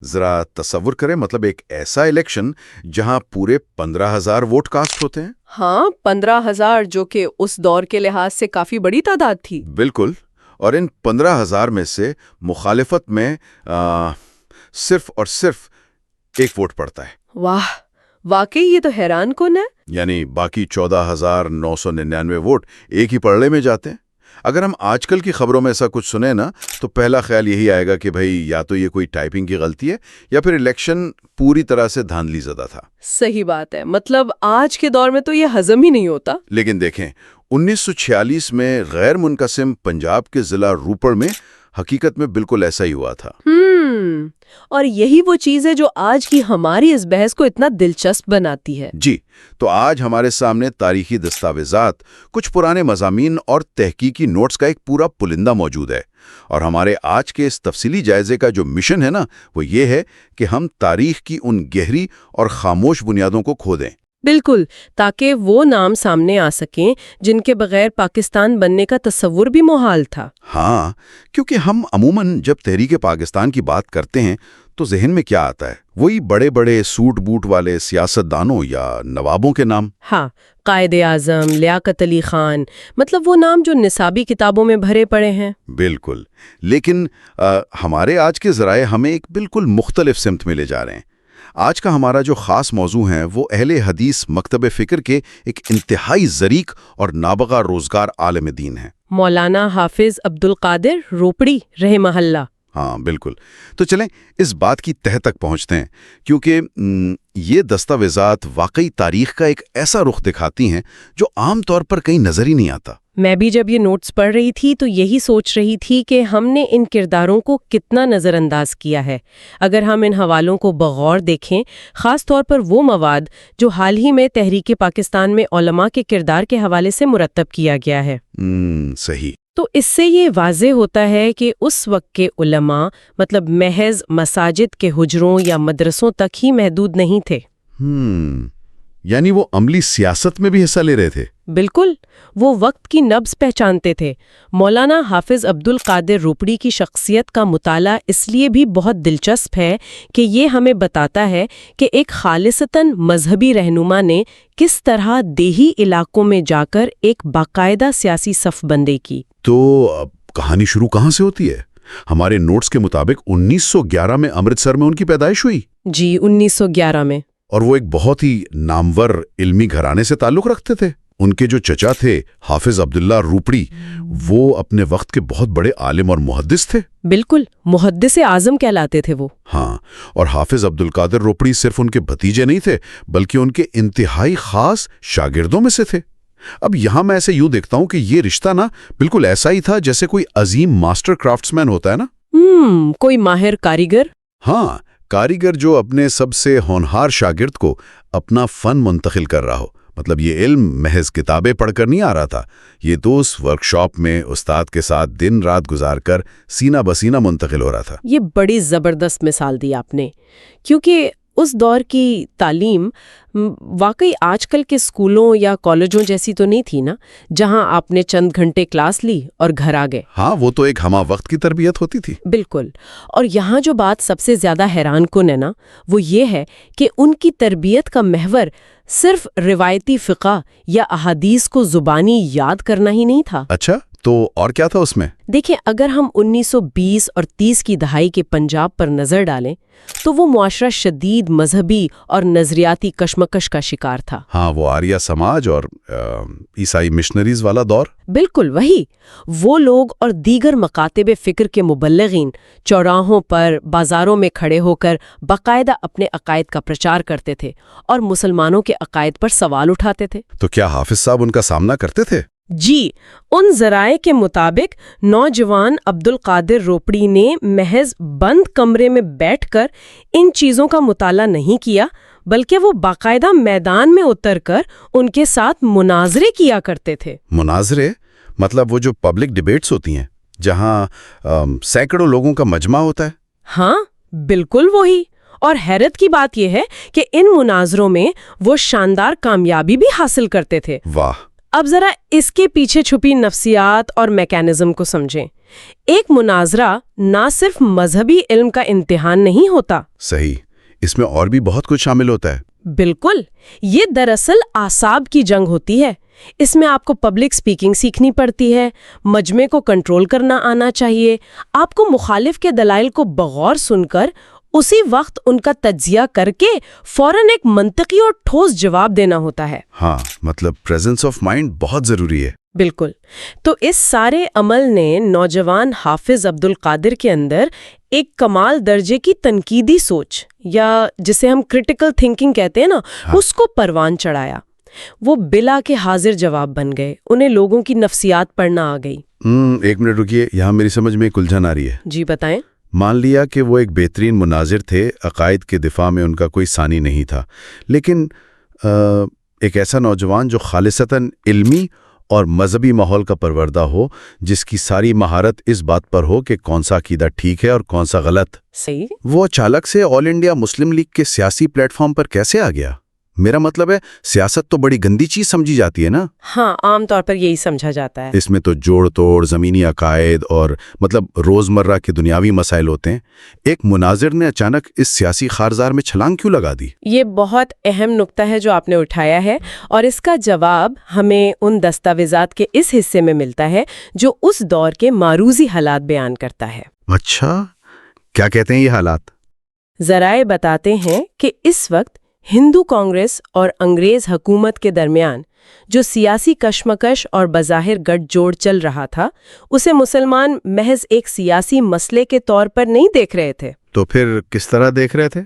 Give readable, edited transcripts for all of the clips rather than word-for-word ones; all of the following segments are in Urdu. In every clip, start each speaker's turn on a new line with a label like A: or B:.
A: ذرا تصور کریں، مطلب ایک ایسا الیکشن جہاں پورے 15,000 ووٹ کاسٹ ہوتے ہیں۔
B: ہاں، 15,000، جو کہ اس دور کے لحاظ سے کافی بڑی تعداد تھی۔
A: بالکل، اور ان 15,000 میں سے مخالفت میں صرف اور صرف ایک ووٹ پڑتا ہے۔
B: واہ، واقعی یہ تو حیران کن ہے۔
A: یعنی باقی 14,999 ووٹ ایک ہی پڑھنے میں جاتے ہیں۔ اگر ہم آج کل کی خبروں میں ایسا کچھ سنیں نا، تو پہلا خیال یہی آئے گا کہ بھئی یا تو یہ کوئی ٹائپنگ کی غلطی ہے یا پھر الیکشن پوری طرح سے دھاندلی زدہ تھا۔
B: صحیح بات ہے، مطلب آج کے دور میں تو یہ ہضم ہی نہیں ہوتا۔
A: لیکن دیکھیں، 1946 میں غیر منقسم پنجاب کے ضلع روپڑ میں حقیقت میں بالکل ایسا ہی ہوا تھا۔
B: اور یہی وہ چیز ہے جو آج کی ہماری اس بحث کو اتنا دلچسپ بناتی ہے۔
A: جی، تو آج ہمارے سامنے تاریخی دستاویزات، کچھ پرانے مضامین اور تحقیقی نوٹس کا ایک پورا پلندہ موجود ہے، اور ہمارے آج کے اس تفصیلی جائزے کا جو مشن ہے نا، وہ یہ ہے کہ ہم تاریخ کی ان گہری اور خاموش بنیادوں کو کھودیں۔
B: بالکل، تاکہ وہ نام سامنے آ سکیں جن کے بغیر پاکستان بننے کا تصور بھی محال تھا۔
A: ہاں، کیونکہ ہم عموماً جب تحریک پاکستان کی بات کرتے ہیں تو ذہن میں کیا آتا ہے؟ وہی بڑے بڑے سوٹ بوٹ والے سیاستدانوں یا نوابوں کے نام۔
B: ہاں، قائد اعظم، لیاقت علی خان، مطلب وہ نام جو نصابی کتابوں میں بھرے پڑے ہیں۔
A: بالکل، لیکن ہمارے آج کے ذرائع ہمیں ایک بالکل مختلف سمت میں لے جا رہے ہیں۔ آج کا ہمارا جو خاص موضوع ہے وہ اہل حدیث مکتب فکر کے ایک انتہائی ظریق اور نابغہ روزگار عالم دین ہے،
B: مولانا حافظ عبدالقادر روپڑی رحمہ اللہ۔
A: ہاں بالکل، تو چلیں اس بات کی تہہ تک پہنچتے ہیں، کیونکہ یہ دستاویزات واقعی تاریخ کا ایک ایسا رخ دکھاتی ہیں جو عام طور پر کہیں نظر ہی نہیں آتا۔
B: میں بھی جب یہ نوٹس پڑھ رہی تھی تو یہی سوچ رہی تھی کہ ہم نے ان کرداروں کو کتنا نظر انداز کیا ہے۔ اگر ہم ان حوالوں کو بغور دیکھیں، خاص طور پر وہ مواد جو حال ہی میں تحریک پاکستان میں علماء کے کردار کے حوالے سے مرتب کیا گیا ہے،
A: صحیح،
B: تو اس سے یہ واضح ہوتا ہے کہ اس وقت کے علماء مطلب محض مساجد کے حجروں یا مدرسوں تک ہی محدود نہیں تھے۔
A: یعنی وہ عملی سیاست میں بھی حصہ لے رہے تھے۔
B: بالکل، وہ وقت کی نبض پہچانتے تھے۔ مولانا حافظ عبدالقادر روپڑی کی شخصیت کا مطالعہ اس لیے بھی بہت دلچسپ ہے کہ یہ ہمیں بتاتا ہے کہ ایک خالصتاً مذہبی رہنما نے کس طرح دیہی علاقوں میں جا کر ایک باقاعدہ سیاسی صف بندی کی۔
A: تو اب کہانی شروع کہاں سے ہوتی ہے؟ ہمارے نوٹس کے مطابق 1911 میں امرتسر میں ان کی پیدائش ہوئی۔
B: جی، 1911 میں۔
A: اور وہ ایک بہت ہی نامور علمی گھرانے سے تعلق رکھتے تھے۔ ان کے جو چچا تھے حافظ عبداللہ روپڑی، وہ اپنے وقت کے بہت بڑے عالم اور محدث تھے۔
B: بالکل، محدث اعظم کہلاتے تھے وہ۔
A: ہاں، اور حافظ عبدالقادر روپڑی صرف ان کے بھتیجے نہیں تھے بلکہ ان کے انتہائی خاص شاگردوں میں سے تھے۔ اب یہاں میں ایسے یوں دیکھتا ہوں کہ یہ رشتہ نا بالکل ایسا ہی تھا جیسے کوئی عظیم ماسٹر کرافٹس مین ہوتا ہے نا،
B: کوئی ماہر کاریگر۔
A: ہاں، کاریگر جو اپنے سب سے ہونہار شاگرد کو اپنا فن منتقل کر رہا ہو۔ مطلب یہ علم محض کتابیں پڑھ کر نہیں آ رہا تھا، یہ تو اس ورکشاپ میں استاد کے ساتھ دن رات گزار کر سینہ بسینہ منتقل ہو رہا تھا۔
B: یہ بڑی زبردست مثال دی آپ نے، کیونکہ اس دور کی تعلیم واقعی آج کل کے اسکولوں یا کالجوں جیسی تو نہیں تھی نا، جہاں آپ نے چند گھنٹے کلاس لی اور گھر آ گئے۔
A: ہاں، وہ تو ایک ہمہ وقت کی تربیت ہوتی تھی۔
B: بالکل، اور یہاں جو بات سب سے زیادہ حیران کن ہے نا، وہ یہ ہے کہ ان کی تربیت کا محور صرف روایتی فقہ یا احادیث کو زبانی یاد کرنا ہی نہیں تھا۔
A: اچھا، تو اور کیا تھا اس میں؟
B: دیکھیں، اگر ہم 1920 اور 30 کی دہائی کے پنجاب پر نظر ڈالیں تو وہ معاشرہ شدید مذہبی اور نظریاتی کشمکش کا شکار تھا۔
A: ہاں، وہ آریہ سماج اور عیسائی مشنریز والا دور۔
B: بالکل وہی، وہ لوگ اور دیگر مکاتب فکر کے مبلغین چوراہوں پر، بازاروں میں کھڑے ہو کر باقاعدہ اپنے عقائد کا پرچار کرتے تھے اور مسلمانوں کے عقائد پر سوال اٹھاتے تھے۔
A: تو کیا حافظ صاحب ان کا سامنا کرتے تھے؟
B: جی، ان ذرائع کے مطابق نوجوان عبدالقادر روپڑی نے محض بند کمرے میں بیٹھ کر ان چیزوں کا مطالعہ نہیں کیا، بلکہ وہ باقاعدہ میدان میں اتر کر ان کے ساتھ مناظرے کیا کرتے تھے۔
A: مناظرے؟ مطلب وہ جو پبلک ڈیبیٹس ہوتی ہیں جہاں سینکڑوں لوگوں کا مجمع ہوتا ہے؟
B: ہاں، بالکل وہی۔ اور حیرت کی بات یہ ہے کہ ان مناظروں میں وہ شاندار کامیابی بھی حاصل کرتے تھے۔
A: واہ!
B: اب ذرا اس کے پیچھے چھپی نفسیات اور میکانزم کو سمجھیں۔ ایک مناظرہ نہ صرف مذہبی علم کا امتحان نہیں ہوتا.
A: صحیح. اس میں اور بھی بہت کچھ شامل ہوتا ہے.
B: بالکل. یہ دراصل اعصاب کی جنگ ہوتی ہے. اس میں آپ کو پبلک سپیکنگ سیکھنی پڑتی ہے، مجمع کو کنٹرول کرنا آنا چاہیے، آپ کو مخالف کے دلائل کو بغور سن کر اسی وقت ان کا تجزیہ کر کے فوراً ایک منطقی اور ٹھوس جواب دینا ہوتا ہے.
A: ہاں، مطلب پریزنس آف مائنڈ بہت ضروری ہے.
B: بالکل. تو اس سارے عمل نے نوجوان حافظ عبد القادر کے اندر ایک کمال درجے کی تنقیدی سوچ، یا جسے ہم کرٹیکل تھنکنگ کہتے ہیں نا، اس کو پروان چڑھایا. وہ بلا کے حاضر جواب بن گئے. انہیں لوگوں کی نفسیات پڑھنا آ گئی.
A: ایک منٹ رکیے، یہاں میری سمجھ میں ایک الجھن آ رہی ہے.
B: جی بتائیں.
A: مان لیا کہ وہ ایک بہترین مناظر تھے، عقائد کے دفاع میں ان کا کوئی ثانی نہیں تھا، لیکن ایک ایسا نوجوان جو خالصتاً علمی اور مذہبی ماحول کا پروردہ ہو، جس کی ساری مہارت اس بات پر ہو کہ کون سا عقیدہ ٹھیک ہے اور کون سا غلط،
B: صحیح.
A: وہ اچانک سے آل انڈیا مسلم لیگ کے سیاسی پلیٹ فارم پر کیسے آ گیا؟ میرا مطلب ہے، سیاست تو بڑی گندی چیز سمجھی جاتی ہے نا؟
B: ہاں، عام طور پر یہی سمجھا جاتا ہے.
A: اس میں تو جوڑ توڑ، زمینی عقائد اور روزمرہ کے دنیاوی مسائل ہوتے ہیں. ایک مناظر نے اچانک اس سیاسی خارزار میں چھلانگ کیوں لگا دی؟
B: یہ بہت اہم نقطہ ہے جو آپ نے اٹھایا ہے، اور اس کا جواب ہمیں ان دستاویزات کے اس حصے میں ملتا ہے جو اس دور کے معروضی حالات بیان کرتا ہے.
A: اچھا، کیا کہتے ہیں یہ حالات؟
B: ذرائع بتاتے ہیں کہ اس وقت ہندو کانگریس اور انگریز حکومت کے درمیان جو سیاسی کشمکش اور بظاہر گٹھ جوڑ چل رہا تھا، اسے مسلمان محض ایک سیاسی مسئلے کے طور پر نہیں دیکھ رہے تھے.
A: تو پھر کس طرح دیکھ رہے تھے؟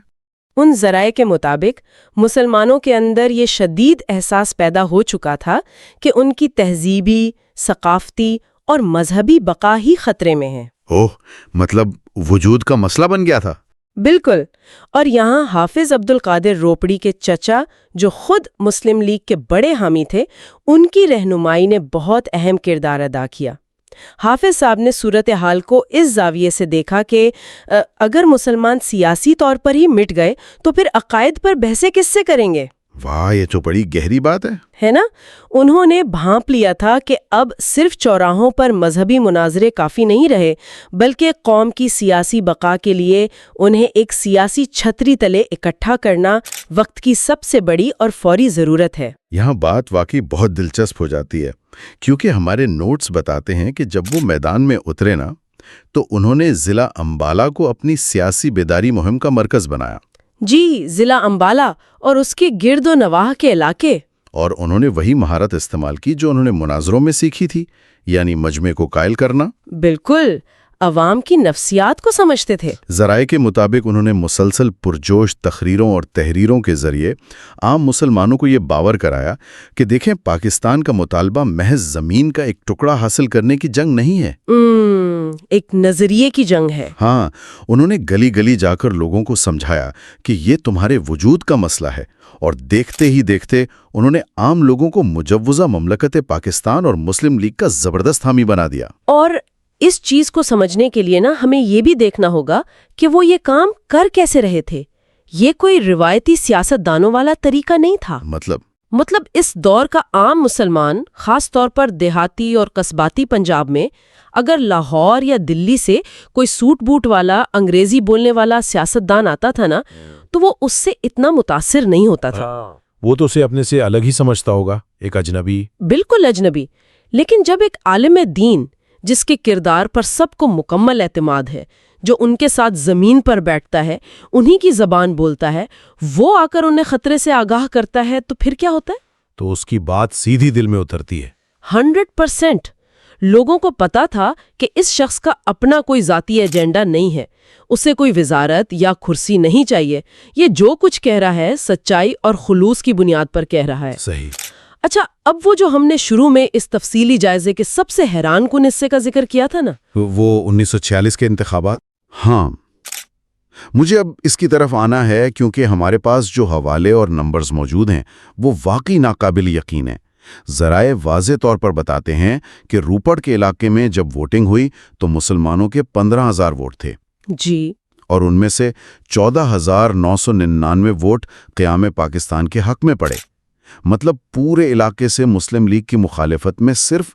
B: ان ذرائع کے مطابق مسلمانوں کے اندر یہ شدید احساس پیدا ہو چکا تھا کہ ان کی تہذیبی، ثقافتی اور مذہبی بقا ہی خطرے میں ہے.
A: اوہ، مطلب وجود کا مسئلہ بن گیا تھا.
B: بالکل. اور یہاں حافظ عبد القادر روپڑی کے چچا، جو خود مسلم لیگ کے بڑے حامی تھے، ان کی رہنمائی نے بہت اہم کردار ادا کیا. حافظ صاحب نے صورتحال کو اس زاویے سے دیکھا کہ اگر مسلمان سیاسی طور پر ہی مٹ گئے تو پھر عقائد پر بحثیں کس سے کریں گے؟
A: واہ، یہ تو بڑی گہری بات ہے
B: نا؟ انہوں نے بھانپ لیا تھا کہ اب صرف چوراہوں پر مذہبی مناظرے کافی نہیں رہے، بلکہ قوم کی سیاسی بقا کے لیے انہیں ایک سیاسی چھتری تلے اکٹھا کرنا وقت کی سب سے بڑی اور فوری ضرورت ہے.
A: یہاں بات واقعی بہت دلچسپ ہو جاتی ہے، کیونکہ ہمارے نوٹس بتاتے ہیں کہ جب وہ میدان میں اترے نا، تو انہوں نے ضلع امبالہ کو اپنی سیاسی بیداری مہم کا مرکز بنایا.
B: جی، ضلع امبالہ اور اس کے گرد و نواح کے علاقے.
A: اور انہوں نے وہی مہارت استعمال کی جو انہوں نے مناظروں میں سیکھی تھی، یعنی مجمع کو قائل کرنا.
B: بالکل، عوام کی نفسیات کو سمجھتے تھے.
A: ذرائع کے مطابق انہوں نے مسلسل پرجوش تقریروں اور تحریروں کے ذریعے عام مسلمانوں کو یہ باور کرایا کہ دیکھیں، پاکستان کا مطالبہ محض زمین کا ایک ٹکڑا حاصل کرنے کی جنگ نہیں ہے،
B: ایک نظریے کی جنگ ہے.
A: ہاں، انہوں نے گلی گلی جا کر لوگوں کو سمجھایا کہ یہ تمہارے وجود کا مسئلہ ہے، اور دیکھتے ہی دیکھتے انہوں نے عام لوگوں کو مجوزہ مملکت پاکستان اور مسلم لیگ کا زبردست حامی بنا دیا.
B: اور اس چیز کو سمجھنے کے لیے ہمیں یہ بھی دیکھنا ہوگا کہ وہ یہ کام کر کیسے رہے تھے. یہ کوئی روایتی سیاست دانوں والا طریقہ نہیں تھا. مطلب اس دور کا عام مسلمان، خاص طور پر دیہاتی اور قصباتی پنجاب میں، اگر لاہور یا دلی سے کوئی سوٹ بوٹ والا انگریزی بولنے والا سیاستدان آتا تھا نا، تو وہ اس سے اتنا متاثر نہیں ہوتا تھا.
C: وہ تو اسے اپنے سے الگ ہی سمجھتا ہوگا، ایک اجنبی.
B: بالکل اجنبی. لیکن جب ایک عالم دین، جس کے کردار پر سب کو مکمل اعتماد ہے، جو ان کے ساتھ زمین پر بیٹھتا ہے، انہی کی زبان بولتا ہے، وہ آ کر انہیں خطرے سے آگاہ کرتا ہے، تو پھر کیا ہوتا ہے؟
C: تو اس کی بات سیدھی دل میں اترتی ہے.
B: 100%. لوگوں کو پتا تھا کہ اس شخص کا اپنا کوئی ذاتی ایجنڈا نہیں ہے، اسے کوئی وزارت یا کرسی نہیں چاہیے. یہ جو کچھ کہہ رہا ہے سچائی اور خلوص کی بنیاد پر کہہ رہا ہے.
C: صحیح.
B: اچھا، اب وہ جو ہم نے شروع میں اس تفصیلی جائزے کے سب سے حیران کن حصے کا ذکر کیا تھا نا،
A: وہ 1946 کے انتخابات. ہاں، مجھے اب اس کی طرف آنا ہے کیونکہ ہمارے پاس جو حوالے اور نمبرز موجود ہیں وہ واقعی ناقابل یقین ہیں. ذرائع واضح طور پر بتاتے ہیں کہ روپڑ کے علاقے میں جب ووٹنگ ہوئی تو مسلمانوں کے 15,000 ووٹ تھے.
B: جی.
A: اور ان میں سے 14,999 ووٹ قیام پاکستان کے حق میں پڑے. مطلب پورے علاقے سے مسلم لیگ کی مخالفت میں صرف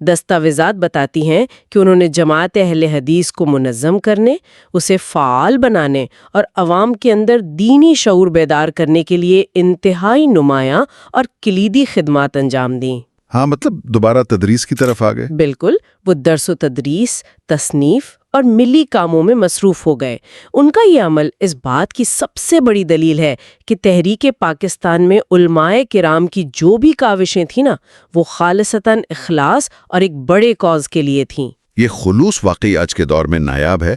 B: دستاویزات بتاتی ہیں کہ انہوں نے جماعت اہل حدیث کو منظم کرنے، اسے فعال بنانے اور عوام کے اندر دینی شعور بیدار کرنے کے لیے انتہائی نمایاں اور کلیدی خدمات انجام دیں۔
D: ہاں، مطلب دوبارہ تدریس کی طرف آ گئے۔
B: بالکل، وہ درس و تدریس، تصنیف اور ملی کاموں میں مصروف ہو گئے۔ ان کا یہ عمل اس بات کی سب سے بڑی دلیل ہے کہ تحریک پاکستان میں علماء کرام کی جو بھی کاوشیں تھیں نا، وہ خالصتاً اخلاص اور ایک بڑے کاز کے لیے تھیں۔
D: یہ خلوص واقعی آج کے دور میں نایاب ہے۔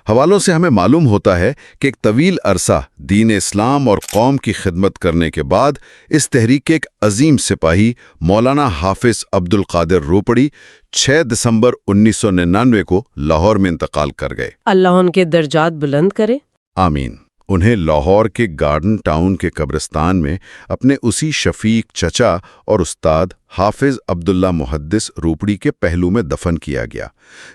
D: حوالوں سے ہمیں معلوم ہوتا ہے کہ ایک طویل عرصہ دین اسلام اور قوم کی خدمت کرنے کے بعد اس تحریک کے ایک عظیم سپاہی مولانا حافظ عبد القادر روپڑی 6 دسمبر 1999 کو لاہور میں انتقال کر گئے۔
B: اللہ ان کے درجات بلند کرے۔
D: آمین۔ انہیں لاہور کے گارڈن ٹاؤن کے قبرستان میں اپنے اسی شفیق چچا اور استاد حافظ عبداللہ محدث روپڑی کے پہلو میں دفن کیا گیا،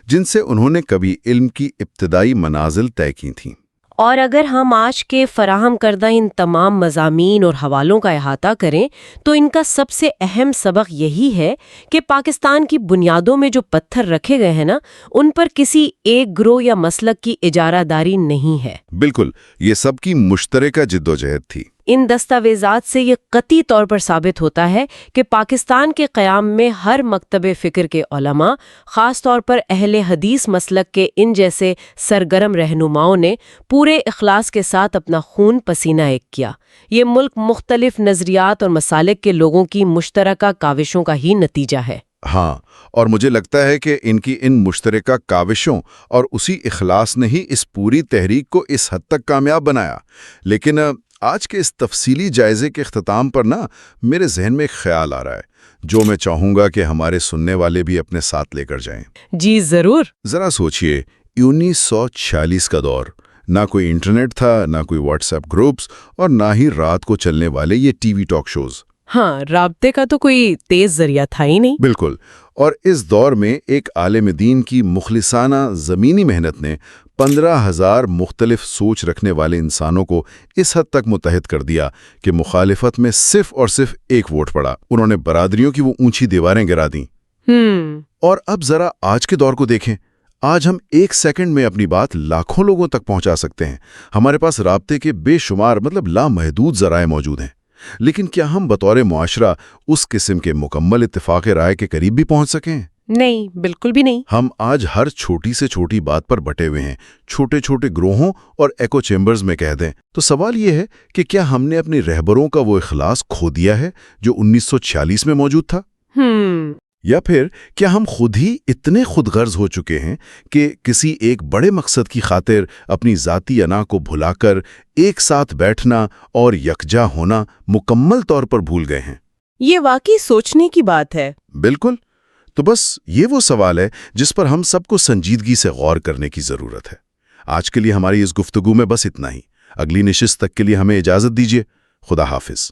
D: جن سے انہوں نے کبھی علم کی ابتدائی منازل طے کی تھیں۔
B: اور اگر ہم آج کے فراہم کردہ ان تمام مضامین اور حوالوں کا احاطہ کریں تو ان کا سب سے اہم سبق یہی ہے کہ پاکستان کی بنیادوں میں جو پتھر رکھے گئے ہیں نا، ان پر کسی ایک گروہ یا مسلک کی اجارہ داری نہیں ہے۔
D: بالکل، یہ سب کی مشترکہ جدوجہد تھی۔
B: ان دستاویزات سے یہ قطعی طور پر ثابت ہوتا ہے کہ پاکستان کے قیام میں ہر مکتب فکر کے علماء، خاص طور پر اہل حدیث مسلک کے ان جیسے سرگرم رہنماؤں نے پورے اخلاص کے ساتھ اپنا خون پسینہ ایک کیا۔ یہ ملک مختلف نظریات اور مسالک کے لوگوں کی مشترکہ کاوشوں کا ہی نتیجہ ہے۔
D: ہاں، اور مجھے لگتا ہے کہ ان کی ان مشترکہ کاوشوں اور اسی اخلاص نے ہی اس پوری تحریک کو اس حد تک کامیاب بنایا۔ لیکن آج کے اس تفصیلی جائزے کے اختتام پر میرے ذہن میں ایک خیال آ رہا ہے جو میں چاہوں گا کہ ہمارے سننے والے بھی اپنے ساتھ لے کر جائیں۔
B: جی ضرور۔
D: ذرا سوچئے، 1946 کا دور، نہ کوئی انٹرنیٹ تھا، نہ کوئی واٹس ایپ گروپس، اور نہ ہی رات کو چلنے والے یہ ٹی وی ٹاک شوز۔
B: ہاں، رابطے کا تو کوئی تیز ذریعہ تھا ہی نہیں۔
D: بالکل، اور اس دور میں ایک عالم دین کی مخلصانہ زمینی محنت نے 15,000 مختلف سوچ رکھنے والے انسانوں کو اس حد تک متحد کر دیا کہ مخالفت میں صرف اور صرف ایک ووٹ پڑا۔ انہوں نے برادریوں کی وہ اونچی دیواریں گرا دیں۔ اور اب ذرا آج کے دور کو دیکھیں۔ آج ہم 1 سیکنڈ میں اپنی بات لاکھوں لوگوں تک پہنچا سکتے ہیں۔ ہمارے پاس رابطے کے بے شمار لامحدود ذرائع موجود ہیں، لیکن کیا ہم بطور معاشرہ اس قسم کے مکمل اتفاق رائے کے قریب بھی پہنچ سکیں؟
B: نہیں، بالکل بھی نہیں۔
D: ہم آج ہر چھوٹی سے چھوٹی بات پر بٹے ہوئے ہیں، چھوٹے چھوٹے گروہوں اور ایکو چیمبرز میں کہہ دیں۔ تو سوال یہ ہے کہ کیا ہم نے اپنی رہبروں کا وہ اخلاص کھو دیا ہے جو 1946 میں موجود تھا؟ یا پھر کیا ہم خود ہی اتنے خود غرض ہو چکے ہیں کہ کسی ایک بڑے مقصد کی خاطر اپنی ذاتی انا کو بھلا کر ایک ساتھ بیٹھنا اور یکجا ہونا مکمل طور پر بھول گئے ہیں؟
B: یہ واقعی سوچنے کی بات ہے۔
D: بالکل۔ تو بس یہ وہ سوال ہے جس پر ہم سب کو سنجیدگی سے غور کرنے کی ضرورت ہے۔ آج کے لیے ہماری اس گفتگو میں بس اتنا ہی۔ اگلی نشست تک کے لیے ہمیں اجازت دیجیے۔ خدا حافظ۔